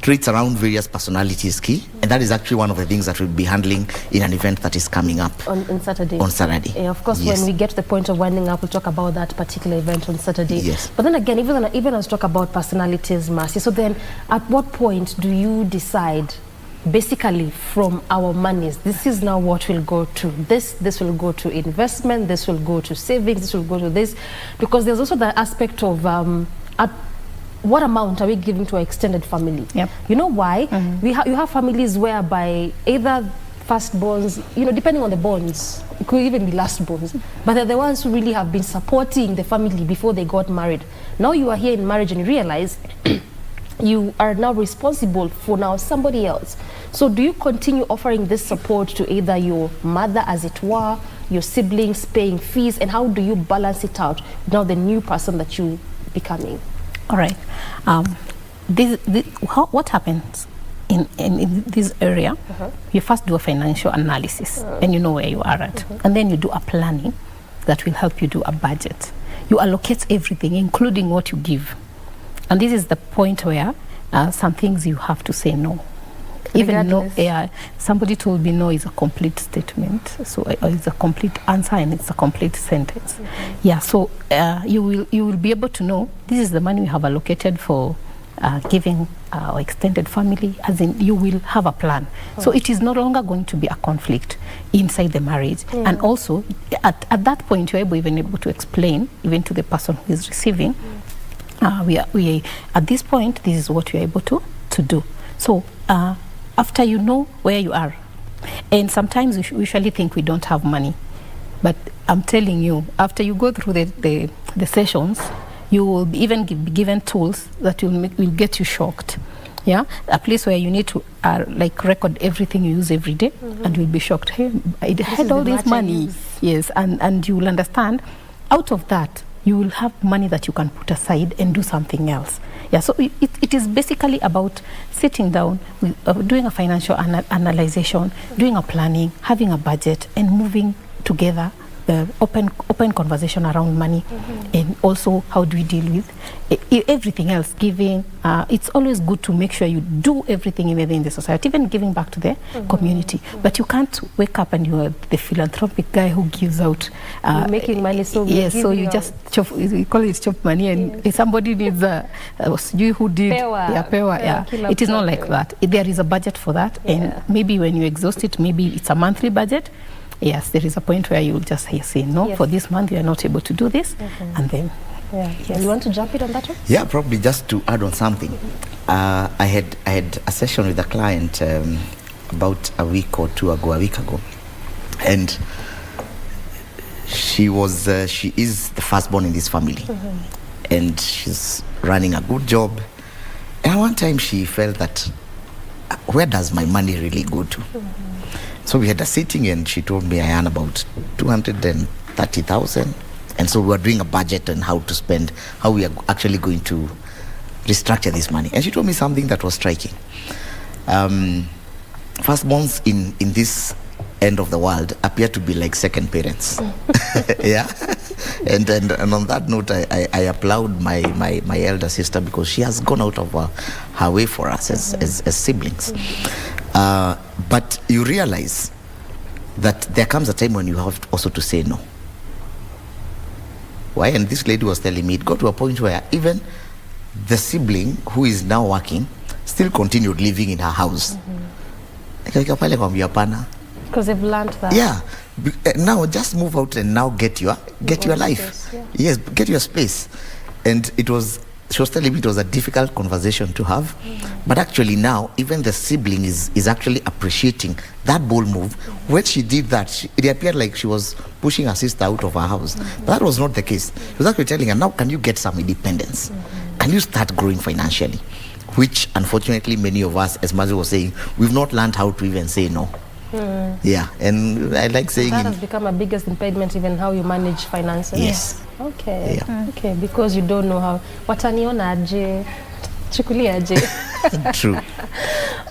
traits around various personalities is key, and that is actually one of the things that we'll be handling in an event that is coming up on Saturday. On Saturday. Yeah, of course, yes. when we get to the point of winding up, we'll talk about that particular event on Saturday. Yes. But then again, even as talk about personalities, Mercy, so then at what point do you decide, basically from our monies, this is now what will go to this will go to investment, this will go to savings, this will go to this, because there's also the aspect of what amount are we giving to our extended family? Yep. You know why? You have families whereby either firstborns, depending on the bonds, it could even be lastborns, but they're the ones who really have been supporting the family before they got married. Now you are here in marriage and you realize you are now responsible for now somebody else. So do you continue offering this support to either your mother, as it were, your siblings, paying fees, and how do you balance it out now the new person that you becoming? All right. What happens in this area? You first do a financial analysis, and you know where you are at, and then you do a planning that will help you do a budget. You allocate everything, including what you give, and this is the point where some things you have to say no. Even no, somebody told me no is a complete statement, so it's a complete answer and it's a complete sentence. Yeah, so you will be able to know this is the money we have allocated for giving our extended family, as in you will have a plan. So it is no longer going to be a conflict inside the marriage. And also at that point you're even able to explain even to the person who is receiving, we at this point this is what you're able to do. So after you know where you are, and sometimes we usually think we don't have money, but I'm telling you, after you go through the sessions, you will be even be given tools that will get you shocked. Yeah, a place where you need to like record everything you use every day, and you'll be shocked. Hey, I had all this money. Yes, and you will understand. Out of that, you will have money that you can put aside and do something else. Yeah, so it is basically about sitting down, doing a financial analyzation, doing a planning, having a budget, and moving together the open conversation around money, and also how do we deal with everything else, giving. It's always good to make sure you do everything in the society, even giving back to the community. But you can't wake up and you are the philanthropic guy who gives out. You're making money, so yes, so you just chop, we call it chop money, and if somebody needs you who did pewa, it is not like that. There is a budget for that, and maybe when you exhaust it, maybe it's a monthly budget. Yes, there is a point where you will just say no, for this month you are not able to do this, and then you want to jump it on that one? Yeah, probably just to add on something. I had a session with a client about a week ago, and she is the firstborn in this family, and she's running a good job. And one time she felt that where does my money really go to? So we had a sitting, and she told me I earn about 230,000, and so we were doing a budget on how to spend, how we are actually going to restructure this money. And she told me something that was striking. Firstborns in this end of the world appear to be like second parents. Yeah. And on that note, I applaud my elder sister, because she has gone out of her way for us as siblings. But you realize that there comes a time when you have also to say no. Why? And this lady was telling me it got to a point where even the sibling who is now working still continued living in her house. Because they've learned that. Yeah. Now just move out and now get your life. Space, yeah. Yes, get your space. And she was telling me it was a difficult conversation to have, but actually now even the sibling is actually appreciating that bold move. When she did that, it appeared like she was pushing her sister out of her house. But that was not the case. She was actually telling her, now can you get some independence? can you start growing financially? Which unfortunately many of us, as Mazi was saying, we've not learned how to even say no. Yeah, and I like saying that has become a biggest impediment, even how you manage finances. Yes. Okay. Yeah. Okay, because you don't know how. Watanionaje, chukuliaje. True.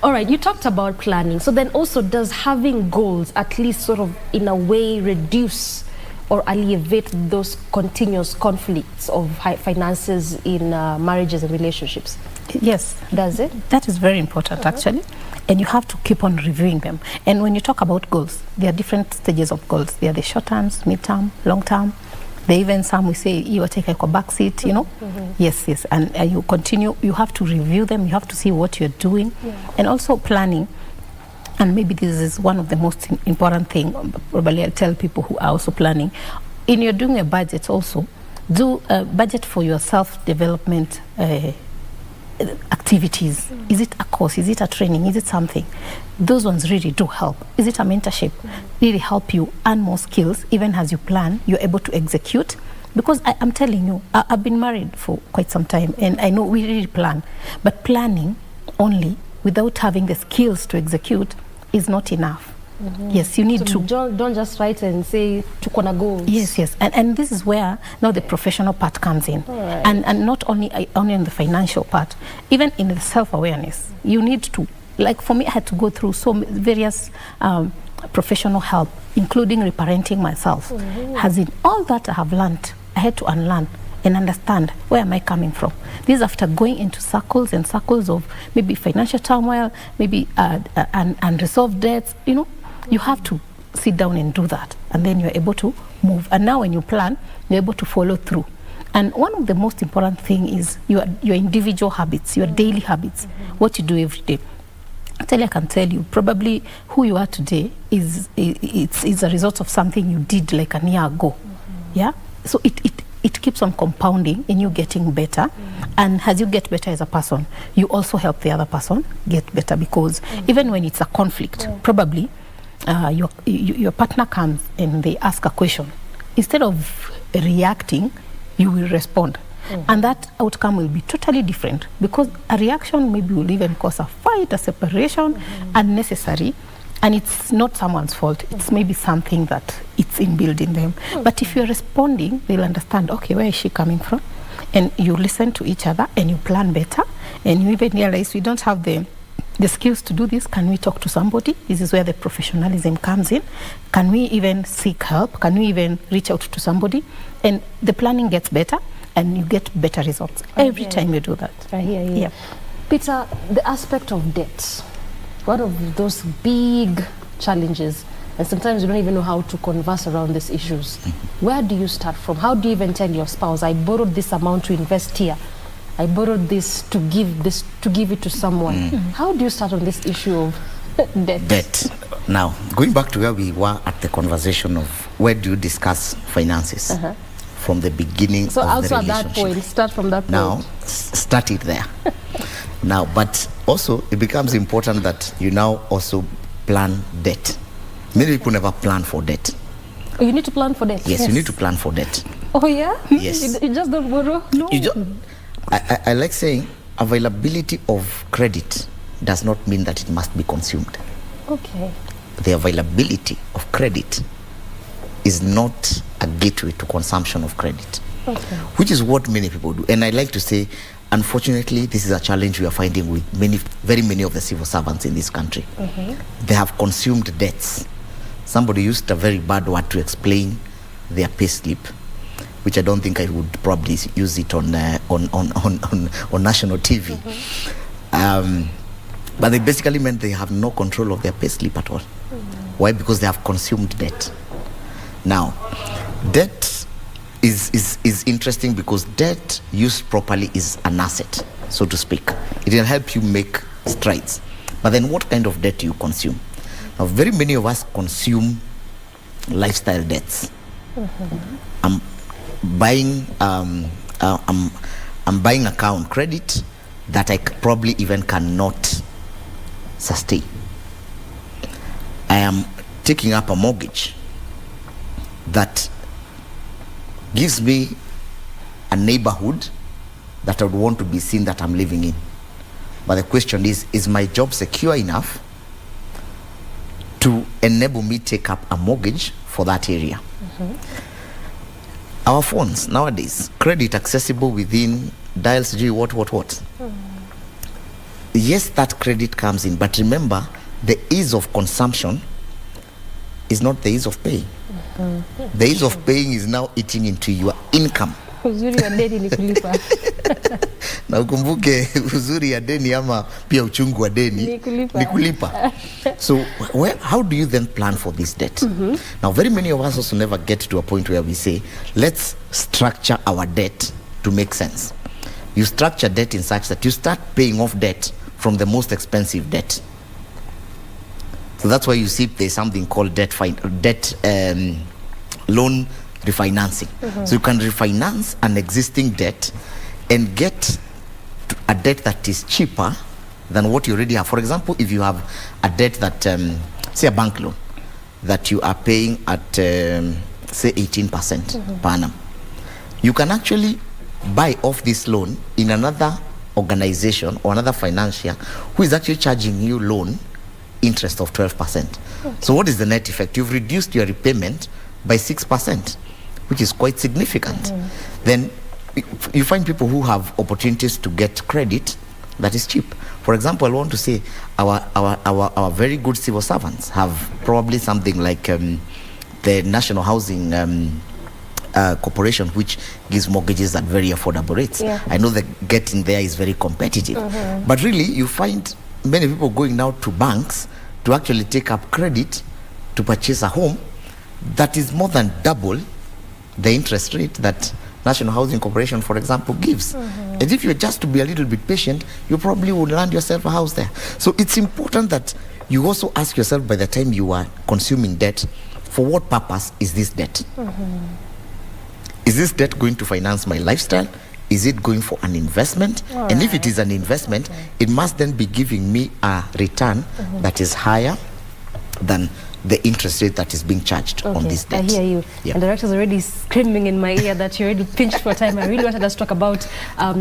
All right, you talked about planning. So then also, does having goals at least sort of in a way reduce or alleviate those continuous conflicts of finances in marriages and relationships? Yes. Does it? That is very important, actually. And you have to keep on reviewing them. And when you talk about goals, there are different stages of goals. There are the short terms, mid-term, long-term. There even some we say, you take a back seat, you know? Yes, yes. And you continue, you have to review them. You have to see what you're doing. And also planning. And maybe this is one of the most important thing, probably I'll tell people who are also planning. In you're doing a budget also, do a budget for your self-development activities. Is it a course? Is it a training? Is it something? Those ones really do help. Is it a mentorship? Really help you earn more skills. Even as you plan, you're able to execute. Because I'm telling you, I've been married for quite some time, and I know we really plan. But planning only without having the skills to execute is not enough. Yes, you need to. Don't just write and say, tukona goals. Yes, yes. And this is where now the professional part comes in. Right. And not only in the financial part, even in the self-awareness. You need to, like for me, I had to go through various professional help, including reparenting myself. As in all that I have learned, I had to unlearn and understand where am I coming from. This is after going into circles and circles of maybe financial turmoil, maybe unresolved debts, you know. You have to sit down and do that, and then you're able to move. And now when you plan, you're able to follow through. And one of the most important thing is your individual habits, your daily habits, what you do every day. Actually, I can tell you, probably who you are today is a result of something you did like a year ago. Yeah? So it keeps on compounding and you getting better. And as you get better as a person, you also help the other person get better, because even when it's a conflict, probably your partner comes and they ask a question. Instead of reacting, you will respond. And that outcome will be totally different, because a reaction maybe will even cause a fight, a separation, unnecessary, and it's not someone's fault. It's maybe something that it's inbuilt in them. But if you're responding, they'll understand, okay, where is she coming from? And you listen to each other and you plan better, and you even realize we don't have the skills to do this. Can we talk to somebody? This is where the professionalism comes in. Can we even seek help? Can we even reach out to somebody? And the planning gets better, and you get better results every time you do that. I hear you. Yeah. Peter, the aspect of debt, one of those big challenges, and sometimes you don't even know how to converse around these issues. Where do you start from? How do you even tell your spouse, I borrowed this amount to invest here, I borrowed this to give it to someone? How do you start on this issue of debt? Debt. Now, going back to where we were at the conversation of where do you discuss finances from the beginning so of also the at that relationship. point, start from that point. Now, start it there. Now, but also it becomes important that you now also plan debt. Many people never plan for debt. Oh, you need to plan for debt? Yes, you need to plan for debt. Oh, yeah? Yes. You just don't borrow? No. I like saying availability of credit does not mean that it must be consumed. Okay. The availability of credit is not a gateway to consumption of credit, which is what many people do. And I like to say, unfortunately, this is a challenge we are finding with very many of the civil servants in this country. They have consumed debts. Somebody used a very bad word to explain their pay slip, which I don't think I would probably use it on national TV. But they basically meant they have no control of their pay slip at all. Why? Because they have consumed debt. Now, debt is interesting because debt used properly is an asset, so to speak. It will help you make strides. But then what kind of debt do you consume? Now, very many of us consume lifestyle debts. I'm buying account credit that I probably even cannot sustain. I am taking up a mortgage that gives me a neighborhood that I would want to be seen that I'm living in. But the question is my job secure enough to enable me take up a mortgage for that area? Our phones nowadays, credit accessible within dials G, what. Yes, that credit comes in, but remember, the ease of consumption is not the ease of paying. The ease of paying is now eating into your income. Uzuri wa deni ni kulipa. Na ukumbuke uzuri ya deni ama pia uchungu wa deni ni kulipa. So how do you then plan for this debt? Now very many of us also never get to a point where we say, let's structure our debt to make sense. You structure debt in such that you start paying off debt from the most expensive debt. So that's why you see there's something called loan refinancing. So you can refinance an existing debt and get a debt that is cheaper than what you already have. For example, if you have a debt that, say a bank loan, that you are paying at, say 18% per annum, you can actually buy off this loan in another organization or another financier who is actually charging you loan interest of 12%. So what is the net effect? You've reduced your repayment by 6%, which is quite significant. Then you find people who have opportunities to get credit that is cheap. For example, I want to say our very good civil servants have probably something like the National Housing Corporation, which gives mortgages at very affordable rates. I know that getting there is very competitive. But really, you find many people going now to banks to actually take up credit to purchase a home that is more than double the interest rate that National Housing Corporation, for example, gives. And if you're just to be a little bit patient, you probably will land yourself a house there. So it's important that you also ask yourself, by the time you are consuming debt, for what purpose is this debt? Is this debt going to finance my lifestyle? Is it going for an investment? And if it is an investment, it must then be giving me a return that is higher than the interest rate that is being charged on this debt. I hear you. And the director's already screaming in my ear that you're already pinched for time. I really wanted us to talk about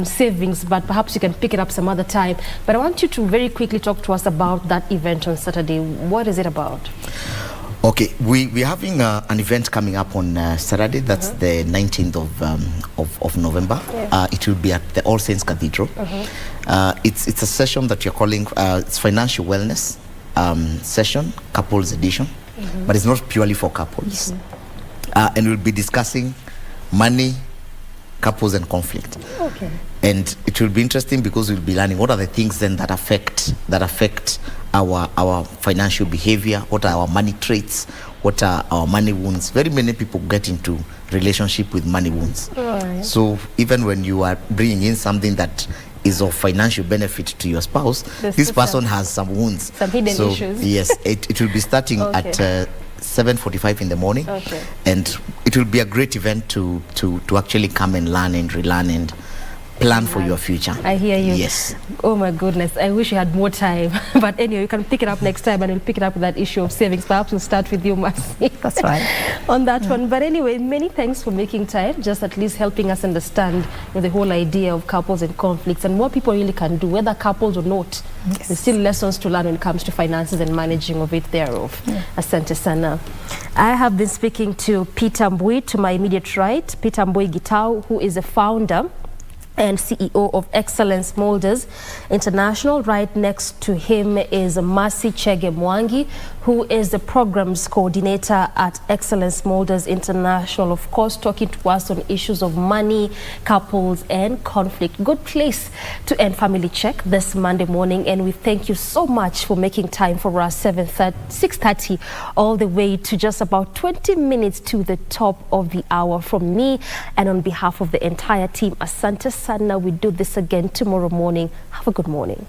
savings, but perhaps you can pick it up some other time. But I want you to very quickly talk to us about that event on Saturday. What is it about? Okay, we're having an event coming up on Saturday. That's the 19th of November. It will be at the All Saints Cathedral. It's a session that you're calling it's financial wellness session, couples edition, but it's not purely for couples. And we'll be discussing money, couples, and conflict. And it will be interesting because we'll be learning what are the things then that affect our financial behavior, what are our money traits, what are our money wounds. Very many people get into relationship with money wounds. So even when you are bringing in something that is of financial benefit to your spouse, this person has some wounds, some hidden issues. Yes, it will be starting at 7:45 in the morning, and it will be a great event to actually come and learn and relearn and plan for your future. I hear you. Yes. Oh my goodness, I wish you had more time. But anyway, you can pick it up next time, and we'll pick it up with that issue of savings. Perhaps we'll start with you, Mercy. That's right. On that one. But anyway, many thanks for making time, just at least helping us understand the whole idea of couples and conflicts and what people really can do, whether couples or not. There's still lessons to learn when it comes to finances and managing of it thereof. Asante sana. I have been speaking to Peter Mbui, to my immediate right, Peter Mbui Gitau, who is a founder and CEO of Excellence Molders International. Right next to him is Mercy Chege Mwangi, who is the programs coordinator at Excellence Molders International, of course, talking to us on issues of money, couples, and conflict. Good place to end Family Check this Monday morning, and we thank you so much for making time for us 6:30 all the way to just about 20 minutes to the top of the hour. From me and on behalf of the entire team, Asante Sana. We do this again tomorrow morning. Have a good morning.